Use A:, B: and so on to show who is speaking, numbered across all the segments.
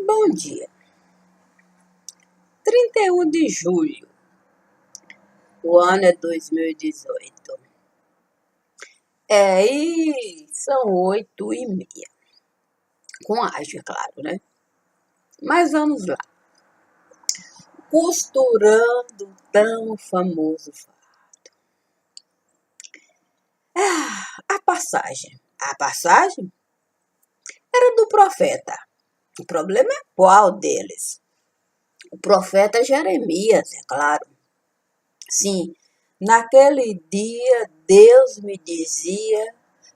A: Bom dia. 31 de julho. O ano é 2018. E são 8h30. Com ágio, é claro, né? Mas vamos lá. Costurando o tão famoso fardo. A passagem. A passagem era do profeta. O problema é qual deles? O profeta Jeremias, é claro. Sim, naquele dia Deus me dizia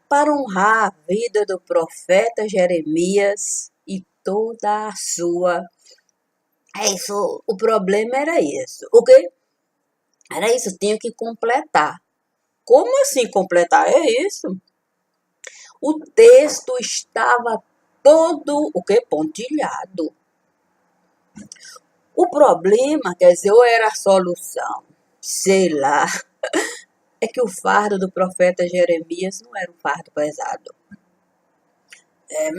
A: para honrar a vida do profeta Jeremias e toda a sua. É isso, o problema era isso. O quê? Era isso, tinha que completar. Como assim completar? É isso. O texto estava todo, o quê? Pontilhado. O problema, quer dizer, ou era a solução, sei lá, é que o fardo do profeta Jeremias não era um fardo pesado.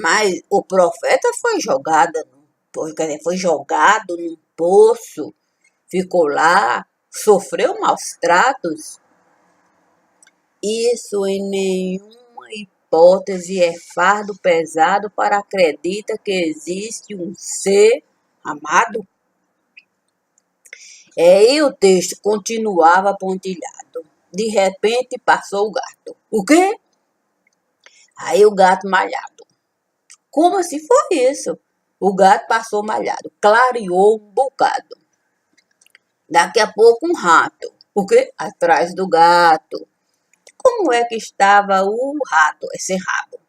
A: Mas o profeta foi jogado num poço, ficou lá, sofreu maus tratos. Isso em nenhuma hipótese é fardo pesado para acreditar que existe um ser amado. E o texto continuava pontilhado. De repente passou o gato. O quê? Aí o gato malhado. Como assim foi isso? O gato passou malhado, clareou um bocado. Daqui a pouco um rato. O quê? Atrás do gato. Como é que estava o rato, esse rabo?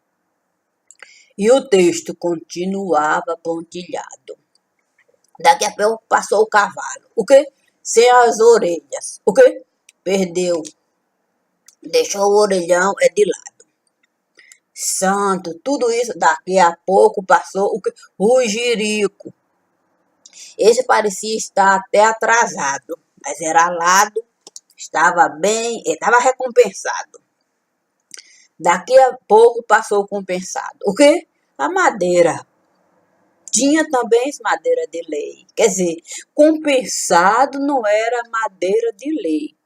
A: E o texto continuava pontilhado. Daqui a pouco passou o cavalo. O quê? Sem as orelhas. O quê? Perdeu. Deixou o orelhão de lado. Santo, tudo isso, daqui a pouco passou o jirico. Esse parecia estar até atrasado, mas era alado, estava bem, estava recompensado. Daqui a pouco passou o compensado. O quê? A madeira. Tinha também madeira de lei. Quer dizer, compensado não era madeira de lei.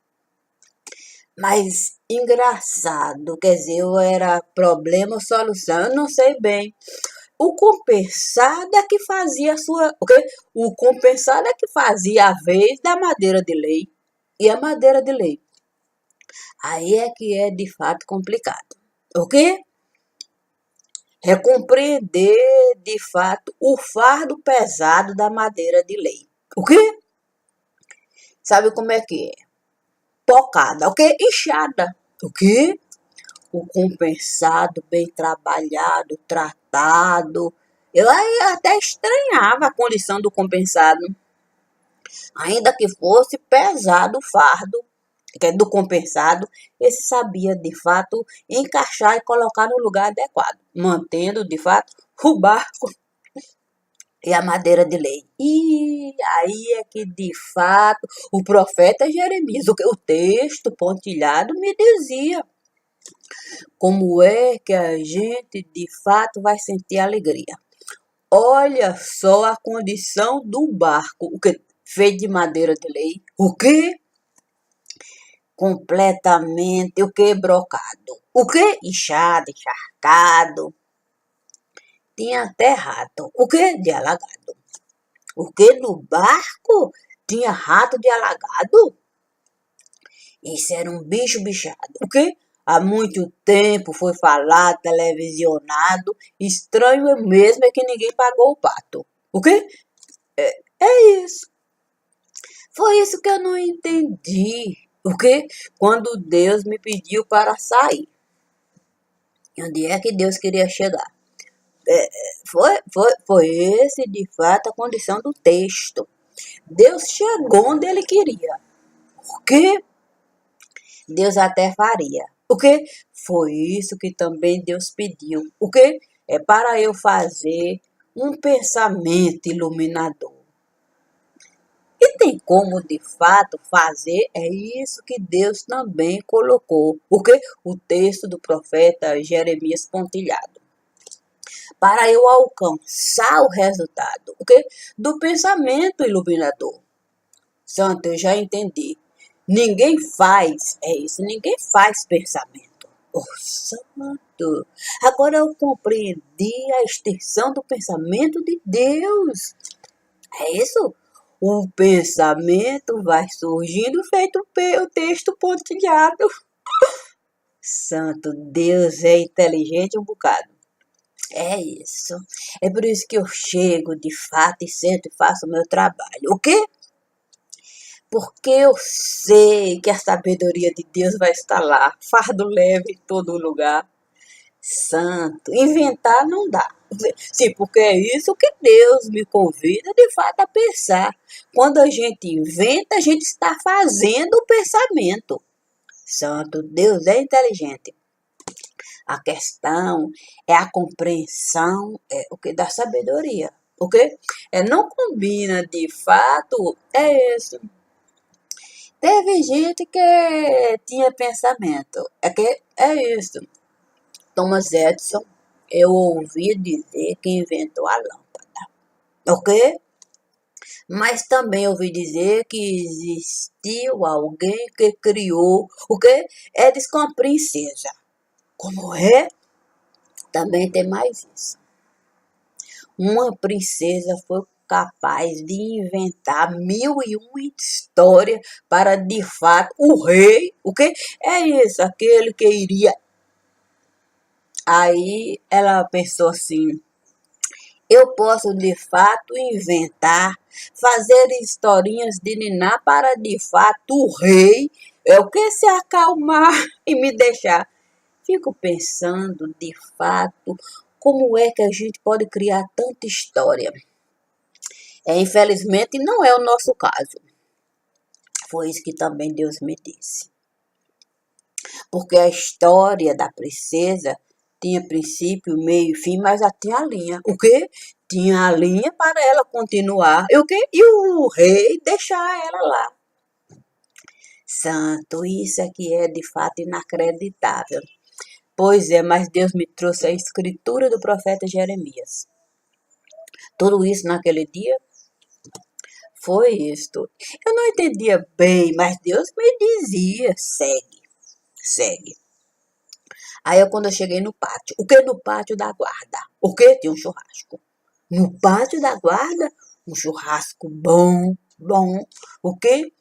A: Mas engraçado, quer dizer, ou era problema ou solução, eu não sei bem. O compensado é que fazia a sua. O quê? O compensado é que fazia a vez da madeira de lei. E a madeira de lei. Aí é que é de fato complicado. O quê? É compreender de fato o fardo pesado da madeira de lei. O quê? Sabe como é que é? Pocada, o quê? Inchada. O quê? O compensado, bem trabalhado, tratado. Eu aí até estranhava a condição do compensado. Ainda que fosse pesado o fardo, que é do compensado, esse sabia de fato encaixar e colocar no lugar adequado, mantendo de fato o barco e a madeira de lei. E aí é que de fato o profeta Jeremias, o texto pontilhado me dizia. Como é que a gente de fato vai sentir alegria? Olha só a condição do barco, o que feito de madeira de lei, o que completamente, o que brocado, o que inchado, encharcado, tinha até rato, o que de alagado, o que no barco tinha rato de alagado, isso era um bicho bichado, o que há muito tempo foi falado, televisionado, estranho mesmo é que ninguém pagou o pato. O quê? É isso. Foi isso que eu não entendi. O quê? Quando Deus me pediu para sair. Onde é que Deus queria chegar? Foi esse, de fato, a condição do texto. Deus chegou onde ele queria. O quê? Deus até faria. O quê? Foi isso que também Deus pediu. O quê? É para eu fazer um pensamento iluminador. E tem como, de fato, fazer, é isso que Deus também colocou. O quê? O texto do profeta Jeremias pontilhado. para eu alcançar o resultado, ok? Do pensamento iluminador. Santo, eu já entendi. Ninguém faz, é isso, ninguém faz pensamento. Oh, santo! Agora eu compreendi a extensão do pensamento de Deus. É isso? O pensamento vai surgindo feito o texto pontilhado. Santo Deus é inteligente um bocado. É isso. É por isso que eu chego de fato e sento e faço o meu trabalho. O quê? Porque eu sei que a sabedoria de Deus vai estar lá, fardo leve em todo lugar. Santo, inventar não dá. Sim, porque é isso que Deus me convida de fato a pensar. Quando a gente inventa, a gente está fazendo o pensamento. Santo, Deus é inteligente. A questão é a compreensão o que da sabedoria. O que? Não combina de fato, é isso. Teve gente que tinha pensamento. É isso. Thomas Edison, eu ouvi dizer que inventou a lâmpada. Ok? Mas também ouvi dizer que existiu alguém que criou o quê? Diz com a princesa. Como é? Também tem mais isso. Uma princesa foi capaz de inventar 1001 histórias para, de fato, o rei, o quê? É isso, aquele que iria. Aí ela pensou assim, eu posso de fato inventar, fazer historinhas de niná para de fato o rei, é o que se acalmar e me deixar. Fico pensando de fato como é que a gente pode criar tanta história. Infelizmente não é o nosso caso. Foi isso que também Deus me disse. Porque a história da princesa tinha princípio, meio e fim, mas já tinha a linha. O quê? Tinha a linha para ela continuar. E o quê? E o rei deixar ela lá. Santo, isso aqui é de fato inacreditável. Pois é, mas Deus me trouxe a escritura do profeta Jeremias. Tudo isso naquele dia foi isto. Eu não entendia bem, mas Deus me dizia, segue, segue. Aí quando eu cheguei no pátio, o que no pátio da guarda? O que? Tinha um churrasco. No pátio da guarda, um churrasco bom, bom. O que?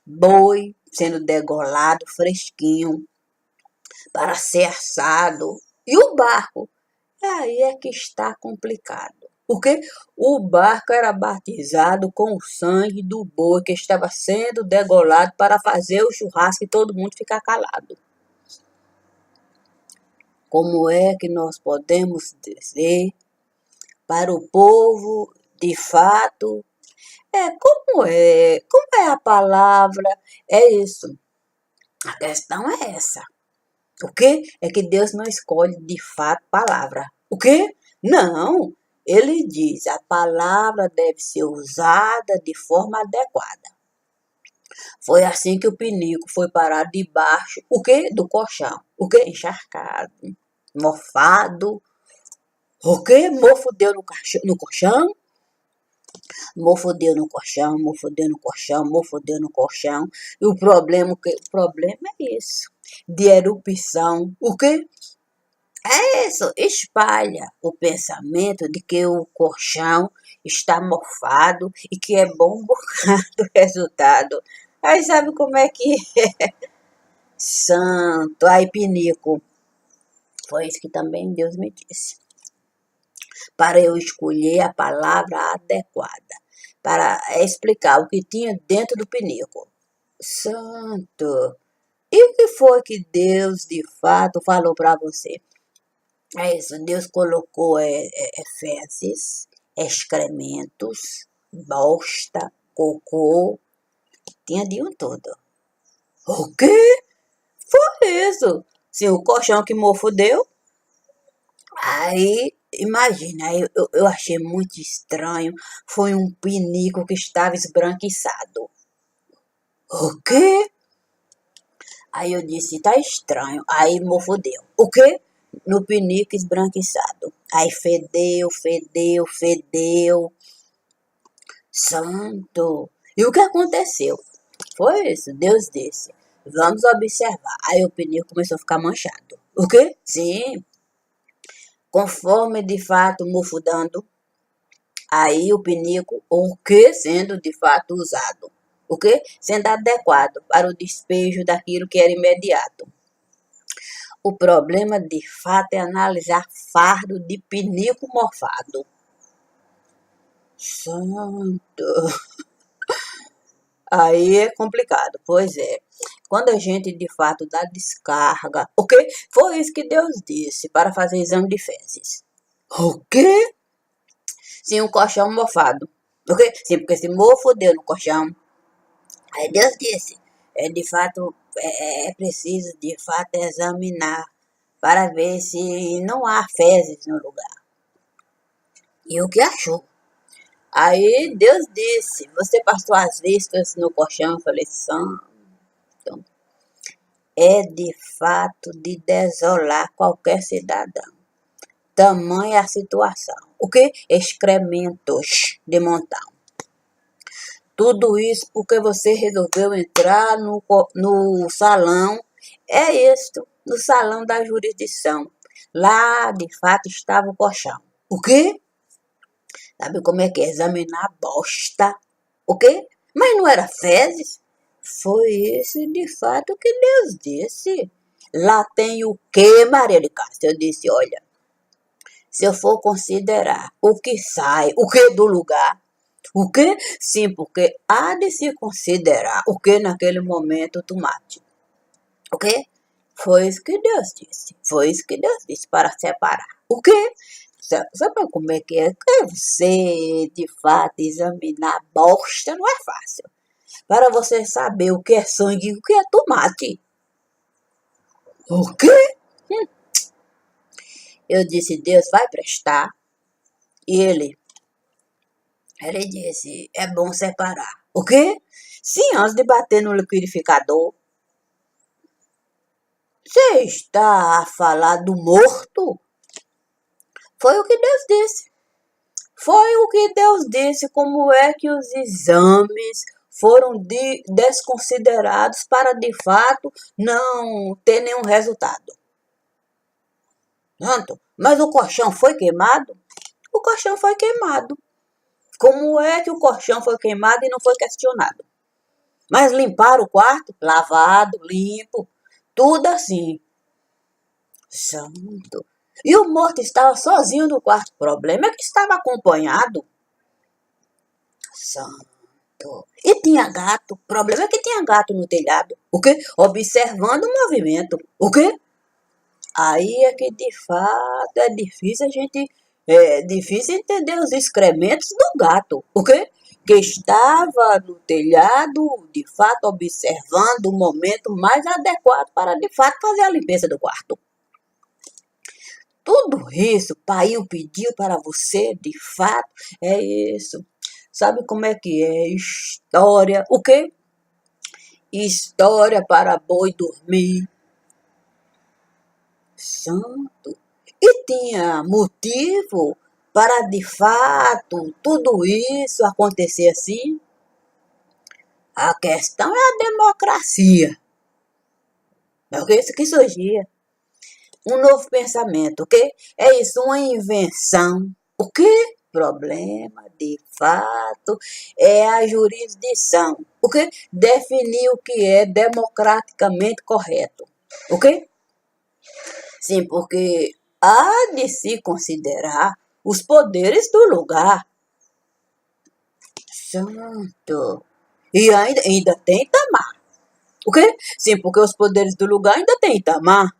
A: Boi sendo degolado, fresquinho, para ser assado. E o barco? Aí é que está complicado. O quê? O barco era batizado com o sangue do boi que estava sendo degolado para fazer o churrasco e todo mundo ficar calado. Como é que nós podemos dizer para o povo, de fato, como é a palavra, é isso. A questão é essa. O quê? É que Deus não escolhe de fato palavra. O quê? Não. Ele diz, a palavra deve ser usada de forma adequada. Foi assim que o pinico foi parar debaixo, o quê? Do colchão. O quê? Encharcado, mofado. O quê? Mofo deu no colchão? Mofo deu no colchão, mofo deu no colchão, mofo deu no colchão. E o problema é isso. De erupção. O quê? É isso, espalha o pensamento de que o colchão está mofado e que é bom um bocado o resultado. Aí sabe como é que é? Santo, aí pinico. Foi isso que também Deus me disse. Para eu escolher a palavra adequada, para explicar o que tinha dentro do pinico. Santo, e o que foi que Deus de fato falou para você? É isso, Deus colocou fezes, excrementos, bosta, cocô, tinha de um todo. O quê? Foi isso. Se o colchão que mofo deu, aí, imagina, eu achei muito estranho, foi um pinico que estava esbranquiçado. O quê? Aí eu disse, tá estranho. Aí mofo deu. O quê? No pinico esbranquiçado. Aí fedeu, fedeu, fedeu. Santo! E o que aconteceu? Foi isso, Deus disse. Vamos observar. Aí o pneu começou a ficar manchado. O quê? Sim. Conforme de fato o mofo dando, aí o pinico, o que sendo de fato usado. O que? Sendo adequado para o despejo daquilo que era imediato. O problema de fato é analisar fardo de pinico mofado. Santo! Aí é complicado, pois é. Quando a gente de fato dá descarga, o quê? Foi isso que Deus disse para fazer exame de fezes. O quê? Sim, um colchão mofado. O quê? Sim, porque se mofo deu no colchão. Aí Deus disse, de fato, é preciso de fato examinar para ver se não há fezes no lugar. E o que achou? Aí Deus disse, você passou as vistas no colchão? Eu falei, santo. É de fato de desolar qualquer cidadão. Tamanha a situação. O que? Excrementos de montão. Tudo isso porque você resolveu entrar no salão. É isto, no salão da jurisdição. Lá, de fato, estava o colchão. O quê? Sabe como é que é? Examinar bosta. O quê? Mas não era fezes? Foi isso, de fato, que Deus disse. Lá tem o quê, Maria de Castro? Eu disse, olha, se eu for considerar o que sai, o que do lugar, o que? Sim, porque há de se considerar o que naquele momento o tomate. O que? Foi isso que Deus disse. Foi isso que Deus disse para separar. O que? Sabe como é que é? Que você, de fato, examinar bosta não é fácil. Para você saber o que é sangue e o que é tomate. O quê? Eu disse, Deus vai prestar. E ele disse, é bom separar. O quê? Sim, antes de bater no liquidificador. Você está a falar do morto? Foi o que Deus disse. Foi o que Deus disse. Como é que os exames foram desconsiderados para, de fato, não ter nenhum resultado? Santo, mas o colchão foi queimado? O colchão foi queimado. Como é que o colchão foi queimado e não foi questionado? Mas limparam o quarto? Lavado, limpo, tudo assim. Santo. E o morto estava sozinho no quarto. O problema é que estava acompanhado. Santo. E tinha gato. O problema é que tinha gato no telhado. O quê? Observando o movimento. O quê? Aí é que de fato é difícil a gente. É difícil entender os excrementos do gato. O quê? Que estava no telhado, de fato, observando o momento mais adequado para, de fato, fazer a limpeza do quarto. Tudo isso, pai pediu para você, de fato, é isso. Sabe como é que é? História. O quê? História para boi dormir. Santo. E tinha motivo para, de fato, tudo isso acontecer assim? A questão é a democracia. É o que isso que surgia. Um novo pensamento, o quê? É isso, uma invenção. O quê? Problema, de fato, é a jurisdição. O quê? Definir o que é democraticamente correto. O quê? Sim, porque há de se considerar os poderes do lugar. Santo. E ainda tem Itamar. O quê? Sim, porque os poderes do lugar ainda tem Itamar.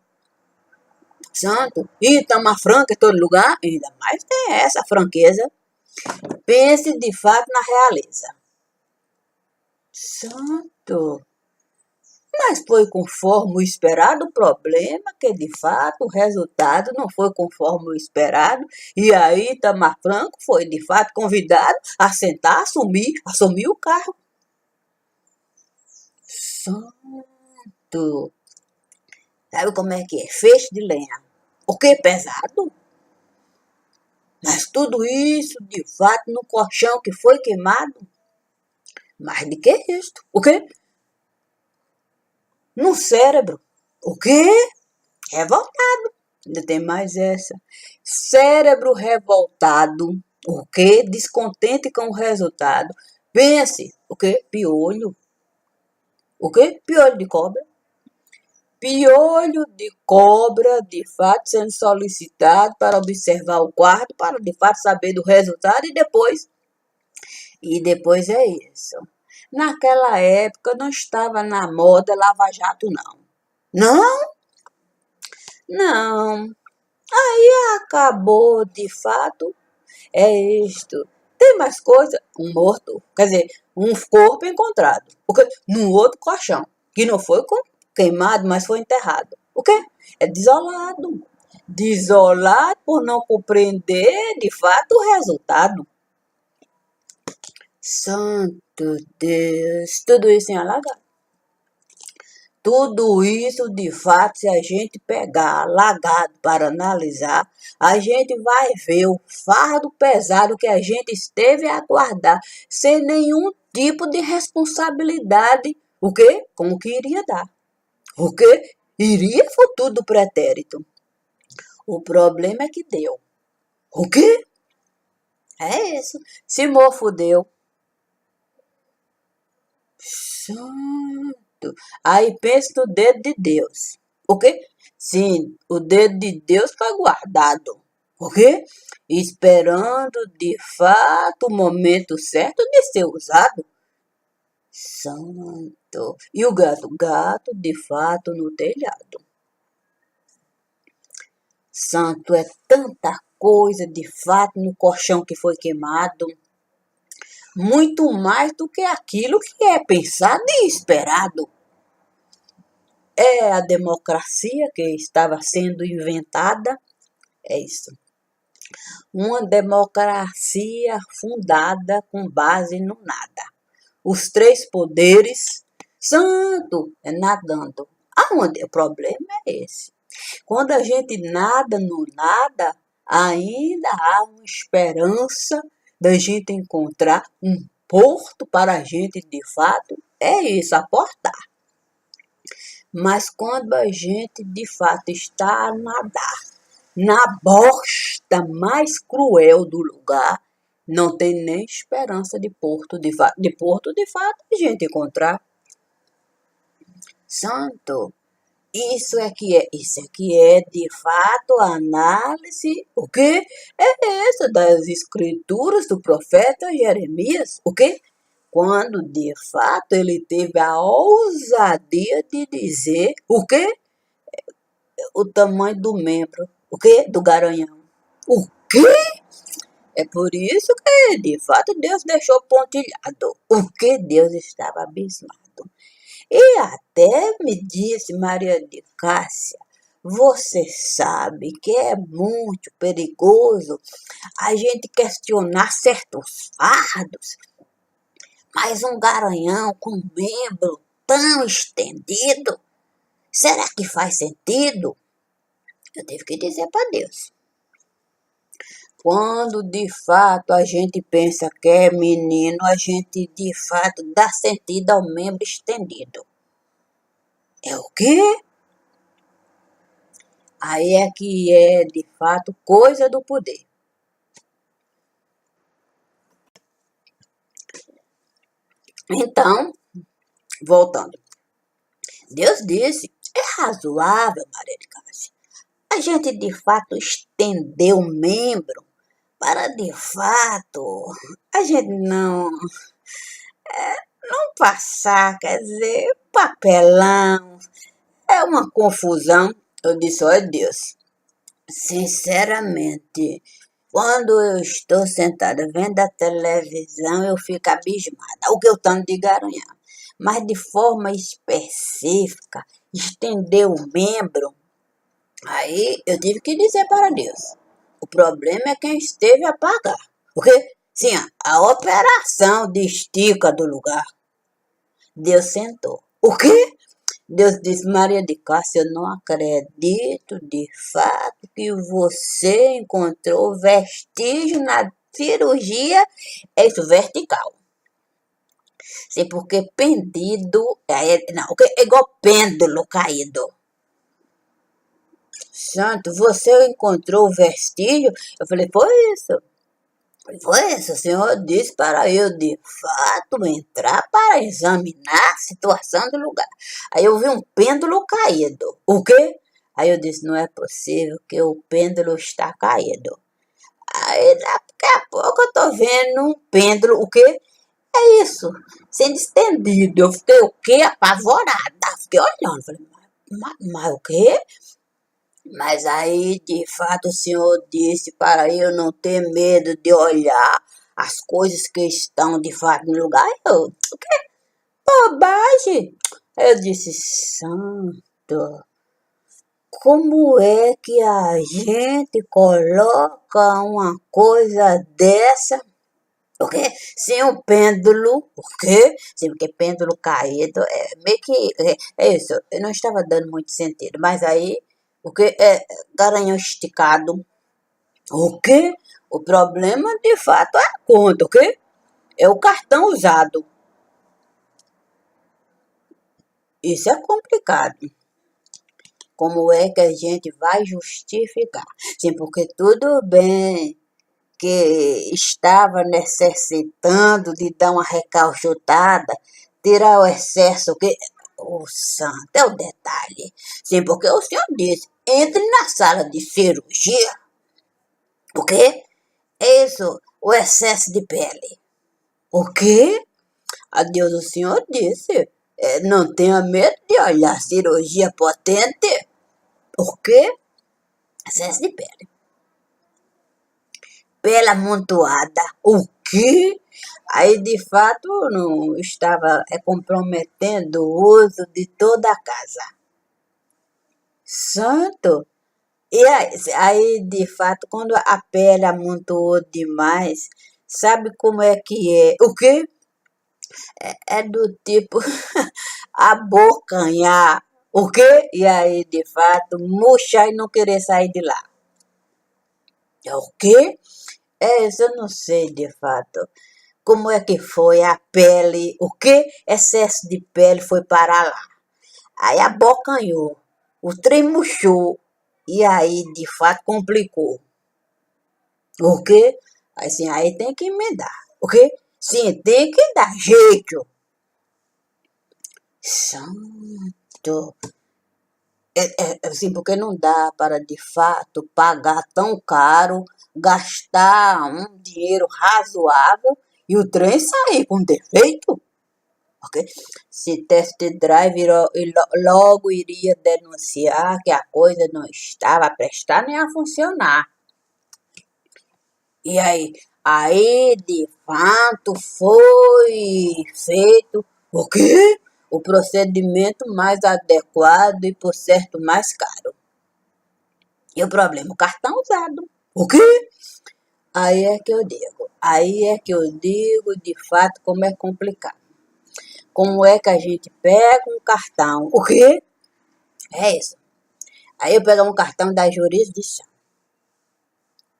A: Santo. E Itamar Franca em todo lugar, ainda mais tem essa franqueza. Pense de fato na realeza. Santo. Mas foi conforme o esperado. O problema é que, de fato, o resultado não foi conforme o esperado. E aí, Itamar Franco foi, de fato, convidado a sentar, assumir o carro. Santo. Sabe como é que é? Feixe de lenha. O que? Pesado? tudo isso, de fato, no colchão que foi queimado? Mais de que isto? O quê? No cérebro. O quê? Revoltado. Ainda tem mais essa. Cérebro revoltado. O quê? Descontente com o resultado. Pense. O quê? Piolho. O quê? Piolho de cobra. Piolho de cobra, de fato, sendo solicitado para observar o quarto, para de fato saber do resultado e depois é isso. Naquela época não estava na moda lava-jato, não. Não? Não. Aí acabou, de fato, é isto. Tem mais coisa? Um morto, quer dizer, um corpo encontrado. Num outro colchão, que não foi queimado, mas foi enterrado. O quê? É desolado. Desolado por não compreender, de fato, o resultado. Santo Deus, tudo isso em alagado. Tudo isso, de fato, se a gente pegar alagado para analisar, a gente vai ver o fardo pesado que a gente esteve a guardar, sem nenhum tipo de responsabilidade, o quê? Com o que iria dar. O quê? Iria futuro do pretérito. O problema é que deu. O quê? É isso. Se mofo deu. Santo. Aí pensa no dedo de Deus. O quê? Sim, o dedo de Deus foi guardado. O quê? Esperando de fato o momento certo de ser usado. Santo. E o gato? Gato, de fato, no telhado. Santo, é tanta coisa, de fato, no colchão que foi queimado. Muito mais do que aquilo que é pensado e esperado. É a democracia que estava sendo inventada. É isso. Uma democracia fundada com base no nada. Os três poderes, santo, é nadando. Aonde? O problema é esse. Quando a gente nada no nada, ainda há uma esperança da gente encontrar um porto para a gente, de fato, é isso, aportar. Mas quando a gente, de fato, está a nadar na bosta mais cruel do lugar, não tem nem esperança de porto, de fato, a gente encontrar. Santo, isso aqui é de fato a análise, o quê? É essa das escrituras do profeta Jeremias, o quê? Quando de fato ele teve a ousadia de dizer, o quê? O tamanho do membro, o quê? Do garanhão. O quê? É por isso que, de fato, Deus deixou pontilhado, o que Deus estava abismado. E até me disse Maria de Cássia, você sabe que é muito perigoso a gente questionar certos fardos, mas um garanhão com um membro tão estendido, será que faz sentido? Eu tive que dizer para Deus. Quando de fato a gente pensa que é menino, a gente de fato dá sentido ao membro estendido. É o quê? Aí é que é de fato coisa do poder. Então, voltando. Deus disse, é razoável, Maria de Cássia, a gente de fato estender o membro para de fato a gente não passar, quer dizer, papelão, é uma confusão. Eu disse, olha Deus, sinceramente, quando eu estou sentada vendo a televisão, eu fico abismada, o que eu tanto de garanhar. Mas de forma específica, estender o membro, aí eu tive que dizer para Deus. O problema é quem esteve a pagar. Porque, sim, a operação de estica do lugar, Deus sentou. O quê? Deus disse, Maria de Cássia, eu não acredito de fato que você encontrou vestígio na cirurgia, é isso, vertical. Sim, porque pendido, não, é igual pêndulo caído. Santo, você encontrou o vestígio? Eu falei, foi isso, o senhor disse para eu, de fato, entrar para examinar a situação do lugar. Aí eu vi um pêndulo caído. O quê? Aí eu disse, não é possível que o pêndulo está caído. Aí daqui a pouco eu tô vendo um pêndulo, o quê? É isso, sendo estendido. Eu fiquei o quê? Apavorada. Fiquei olhando, falei, mas o quê? Mas aí, de fato, o senhor disse para eu não ter medo de olhar as coisas que estão de fato no lugar. Eu, que bobagem! Eu disse, santo, como é que a gente coloca uma coisa dessa? O quê? Sem um pêndulo, o quê? Sim, porque pêndulo caído é meio que. É isso, eu não estava dando muito sentido. Mas aí, o que é garanhão esticado? O quê? O problema de fato é a conta, o quê? É o cartão usado. Isso é complicado. Como é que a gente vai justificar? Sim, porque tudo bem que estava necessitando de dar uma recalchutada, tirar o excesso que. O santo é o detalhe. Sim, porque o senhor disse, entre na sala de cirurgia. O quê? Isso, o excesso de pele. O quê? Adeus, o senhor disse. Não tenha medo de olhar cirurgia potente. O quê? Excesso de pele. Pele amontoada. O quê? Aí, de fato, não estava comprometendo o uso de toda a casa. Santo! E aí, de fato, quando a pele amontoou demais, sabe como é que é? O quê? É do tipo abocanhar. O quê? E aí, de fato, murchar e não querer sair de lá. É o quê? É isso, eu não sei, de fato. Como é que foi a pele? O que excesso de pele foi parar lá? Aí abocanhou, o trem murchou e aí de fato complicou. O quê? Assim, aí tem que emendar. O quê? Sim, tem que dar jeito. Santo. Assim, porque não dá para de fato pagar tão caro, gastar um dinheiro razoável e o trem sair com defeito. Ok? Se test drive logo iria denunciar que a coisa não estava a prestar nem a funcionar. E aí de fato foi feito o quê? O procedimento mais adequado e por certo mais caro. E o problema, o cartão usado. O quê? Aí é que eu digo de fato como é complicado. Como é que a gente pega um cartão? O quê? É isso. Aí eu pego um cartão da jurisdição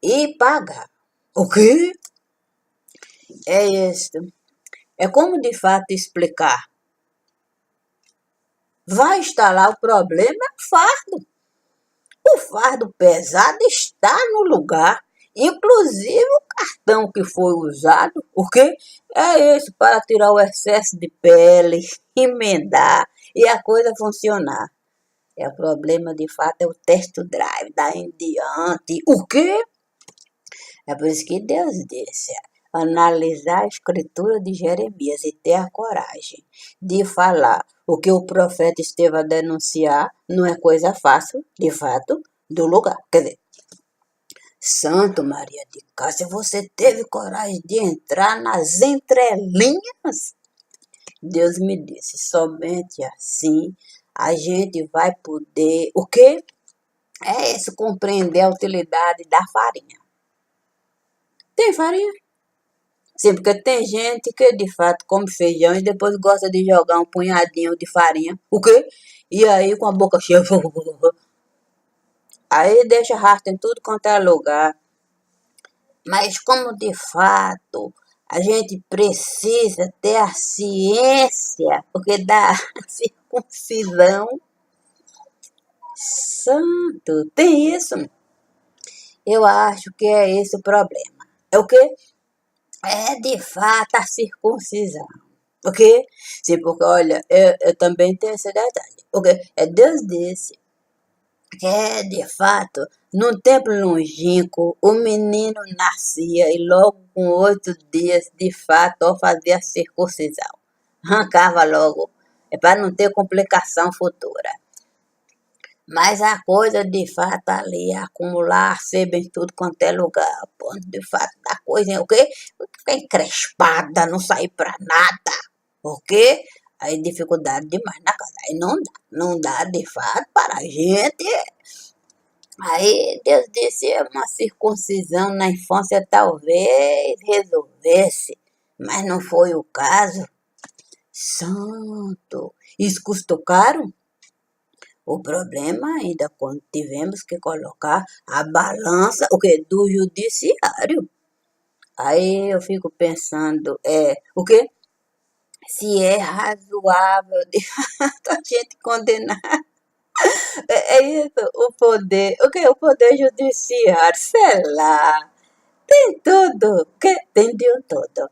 A: e pagar. O quê? É isso. É como de fato explicar. Vai estar lá o problema, é o fardo. O fardo pesado está no lugar. Inclusive o cartão que foi usado, o quê? É esse para tirar o excesso de pele, emendar e a coisa funcionar. É o problema, de fato, é o test drive, daí em diante. O quê? É por isso que Deus disse, analisar a escritura de Jeremias e ter a coragem de falar o que o profeta esteve a denunciar não é coisa fácil, de fato, do lugar. Quer dizer, Santo Maria de Cássia, você teve coragem de entrar nas entrelinhas? Deus me disse, somente assim a gente vai poder, o quê? É isso, compreender a utilidade da farinha. Tem farinha? Sim, porque tem gente que de fato come feijão e depois gosta de jogar um punhadinho de farinha. O quê? E aí com a boca cheia. Aí deixa rastro em tudo quanto é lugar. Mas como de fato a gente precisa ter a ciência, porque da circuncisão, santo, tem isso. Eu acho que é esse o problema. É o quê? É de fato a circuncisão. Ok? Sim, porque olha, eu também tenho esse detalhe. Ok? É Deus disse que é de fato, num tempo longínquo, o menino nascia e logo com 8 dias, de fato, ó, fazia a circuncisão. Arrancava logo. É para não ter complicação futura. Mas a coisa de fato ali, acumular sebo em tudo quanto é lugar, ponto de fato da coisa, o quê? Ficar encrespada, não sair pra nada, o quê? Aí dificuldade demais na casa, aí não dá de fato para a gente. Aí Deus disse, uma circuncisão na infância talvez resolvesse, mas não foi o caso. Santo, isso custou caro? O problema ainda quando tivemos que colocar a balança, o que do judiciário. Aí eu fico pensando, o quê? Se é razoável de fato a gente condenar. É isso, o poder, o que? O poder judiciário, sei lá, tem tudo, que tem de um todo.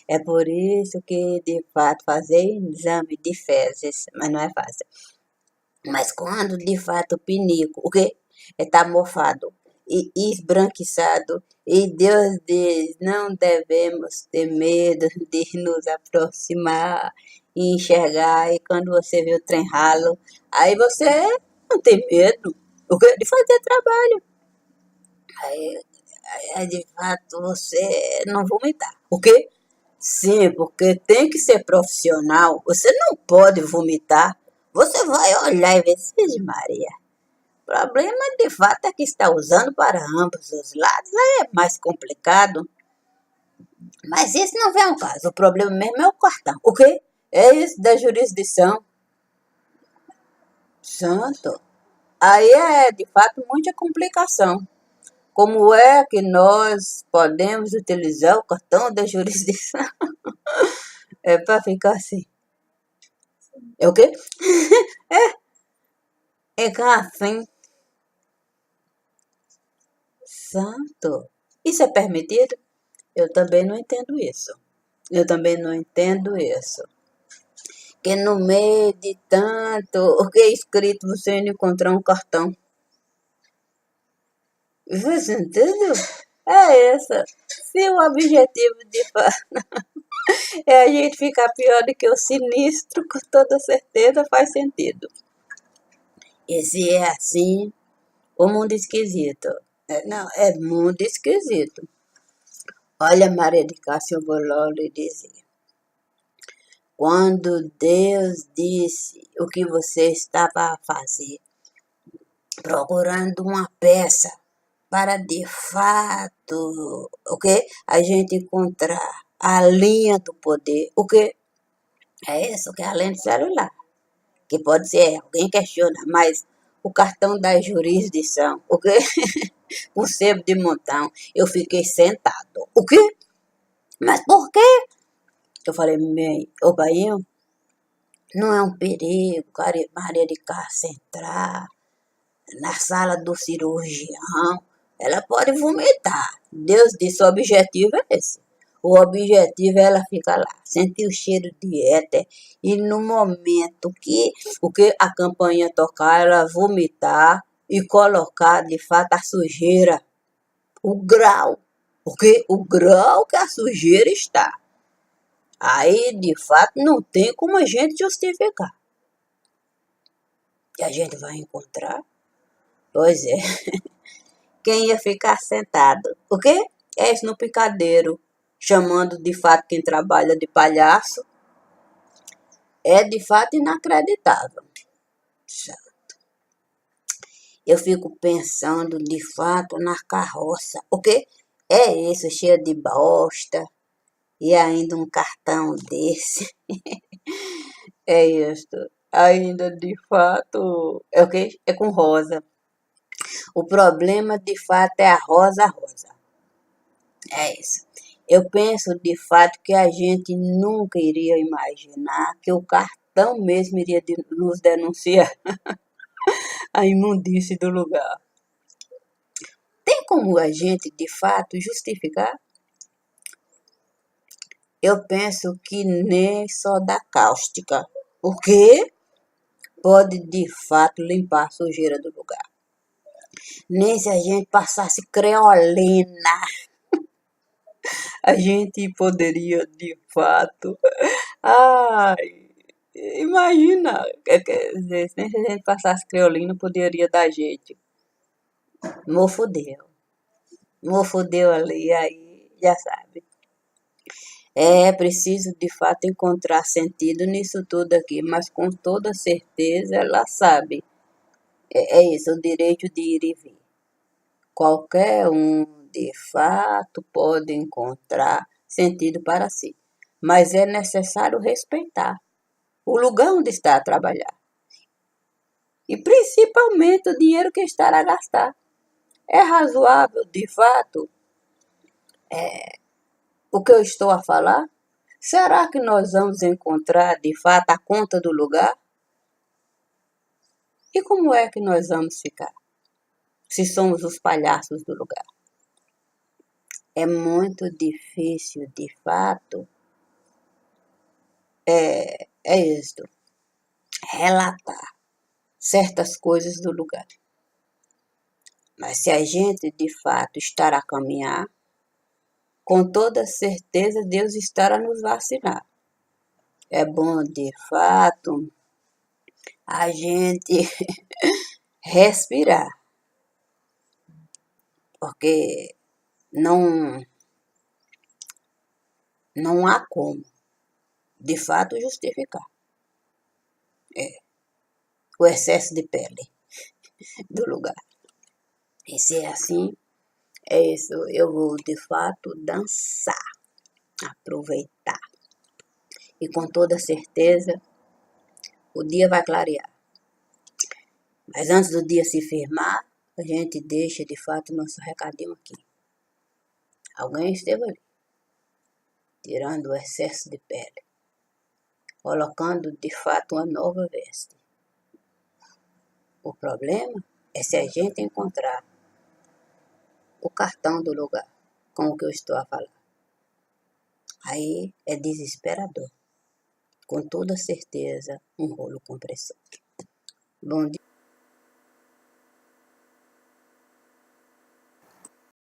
A: É por isso que, de fato, fazer exame de fezes, mas não é fácil. Mas quando de fato o pinico, o quê? Está mofado e esbranquiçado, e Deus diz: não devemos ter medo de nos aproximar e enxergar. E quando você vê o trem ralo, aí você não tem medo, o quê? De fazer trabalho. Aí, aí de fato você não vomitar. O quê? Sim, porque tem que ser profissional. Você não pode vomitar. Você vai olhar e ver, Virgem Maria. O problema de fato é que está usando para ambos os lados. Aí é mais complicado. Mas isso não vem ao caso. O problema mesmo é o cartão. O quê? É isso da jurisdição. Santo. Aí é de fato muita complicação. Como é que nós podemos utilizar o cartão da jurisdição? É para ficar assim. É o quê? É que assim. Santo. Isso é permitido? Eu também não entendo isso. Eu também não entendo isso. Que no meio de tanto o que é escrito você não encontrar um cartão. Você entendeu? É essa. Se o objetivo de fato é a gente ficar pior do que o sinistro, com toda certeza faz sentido. E se é assim, o mundo esquisito. Não, é mundo esquisito. Olha, Maria de Cássia, eu vou logo lhe dizer. Quando Deus disse o que você estava a fazer, procurando uma peça para de fato, o que? A gente encontrar a linha do poder, o que? É isso que é além do celular, que pode ser, alguém questiona, mas o cartão da jurisdição, o que? O sebo de montão, eu fiquei sentado, o que? Mas por quê? Eu falei, ô bainho, não é um perigo, Maria de Cássia entrar na sala do cirurgião, ela pode vomitar. Deus disse, o objetivo é esse. O objetivo é ela ficar lá, sentir o cheiro de éter e no momento que a campanha tocar, ela vomitar e colocar de fato a sujeira, o grau, porque o grau que a sujeira está. Aí, de fato, não tem como a gente justificar. E a gente vai encontrar. Pois é. Quem ia ficar sentado? O quê? É isso no picadeiro. Chamando de fato quem trabalha de palhaço. É de fato inacreditável. Eu fico pensando de fato na carroça. O quê? É isso, cheia de bosta. E ainda um cartão desse. É isto. Ainda de fato. É o quê? É com rosa. O problema de fato é a rosa rosa. É isso. Eu penso de fato que a gente nunca iria imaginar que o cartão mesmo iria nos denunciar a imundície do lugar. Tem como a gente de fato justificar? Eu penso que nem só da cáustica. O quê? Pode de fato limpar a sujeira do lugar. Nem se a gente passasse creolina, a gente poderia de fato. Ai, imagina, quer dizer, nem se a gente passasse creolina poderia dar jeito. Mofudeu. Mofudeu ali, aí já sabe. É preciso de fato encontrar sentido nisso tudo aqui, mas com toda certeza ela sabe. É isso, o direito de ir e vir. Qualquer um, de fato, pode encontrar sentido para si, mas é necessário respeitar o lugar onde está a trabalhar e principalmente o dinheiro que está a gastar. É razoável, de fato, o que eu estou a falar? Será que nós vamos encontrar, de fato, a conta do lugar? E como é que nós vamos ficar, se somos os palhaços do lugar? É muito difícil, de fato, é isto, relatar certas coisas do lugar. Mas se a gente, de fato, estar a caminhar, com toda certeza Deus estará nos vacinar. É bom, de fato, a gente respirar, porque não, não há como, de fato, justificar o excesso de pele do lugar. E se é assim, é isso, eu vou, de fato, dançar, aproveitar. E com toda certeza, o dia vai clarear. Mas antes do dia se firmar, a gente deixa, de fato, nosso recadinho aqui. Alguém esteve ali, tirando o excesso de pele, colocando, de fato, uma nova veste. O problema é se a gente encontrar o cartão do lugar, com o que eu estou a falar. Aí é desesperador. Com toda certeza, um rolo compressor. Bom dia.